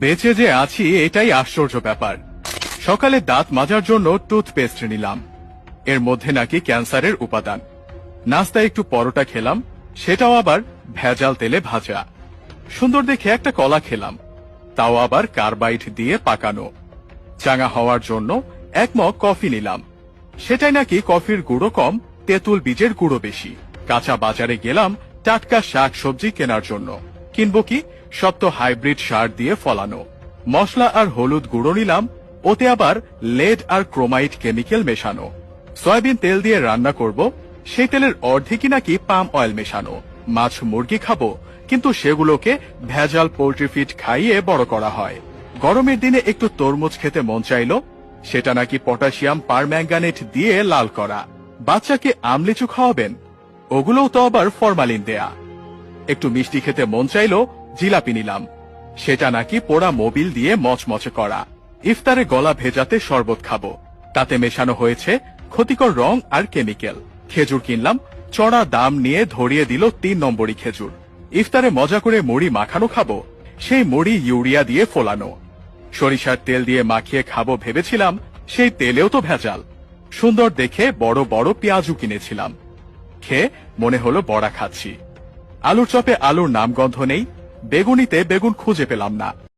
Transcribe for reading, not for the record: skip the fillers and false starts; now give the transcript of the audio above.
বেঁচে যে আছি এটাই আশ্চর্য ব্যাপার। সকালে দাঁত মাজার জন্য টুথপেস্ট নিলাম, এর মধ্যে নাকি ক্যান্সারের উপাদান। নাস্তায় একটু পরোটা খেলাম, সেটাও আবার ভেজাল তেলে ভাজা। সুন্দর দেখে একটা কলা খেলাম, তাও আবার কার্বাইড দিয়ে পাকানো। চাঙা হওয়ার জন্য এক মগ কফি নিলাম, সেটাই নাকি কফির গুঁড়ো কম, তেঁতুল বীজের গুঁড়ো বেশি। কাঁচা বাজারে গেলাম টাটকা শাক সবজি কেনার জন্য, কিনবো কি, সব তো হাইব্রিড সার দিয়ে ফলানো। মশলা আর হলুদ গুঁড়ো নিলাম, ওতে আবার লেড আর ক্রোমাইট কেমিক্যাল মেশানো। সয়াবিন তেল দিয়ে রান্না করব, সেই তেলের অর্ধেকই নাকি পাম অয়েল মেশানো। মাছ মুরগি খাবো, কিন্তু সেগুলোকে ভেজাল পোল্ট্রি ফিড খাইয়ে বড় করা হয়। গরমের দিনে একটু তরমুজ খেতে মন চাইলো, সেটা নাকি পটাশিয়াম পারম্যাঙ্গানেট দিয়ে লাল করা। বাচ্চাকে আমলিচু খাওয়াবেন, ওগুলোও তো আবার ফরমালিন দেয়া। একটু মিষ্টি খেতে মন চাইলো, জিলাপি নিলাম, সেটা নাকি পোড়া মোবিল দিয়ে মচমচে করা। ইফতারে গলা ভেজাতে শরবত খাবো, তাতে মেশানো হয়েছে ক্ষতিকর রং আর কেমিক্যাল। খেজুর কিনলাম, চড়া দাম নিয়ে ধরিয়ে দিল 3 নম্বরই খেজুর। ইফতারে মজা করে মুড়ি মাখানো খাবো, সেই মুড়ি ইউরিয়া দিয়ে ফোলানো। সরিষার তেল দিয়ে মাখিয়ে খাবো ভেবেছিলাম, সেই তেলেও তো ভেজাল। সুন্দর দেখে বড় বড় পেঁয়াজু কিনেছিলাম, খেয়ে মনে হলো বড়া খাচ্ছি। আলুর চপে আলুর নামগন্ধ নেই, বেগুনিতে বেগুন খুঁজে পেলাম না।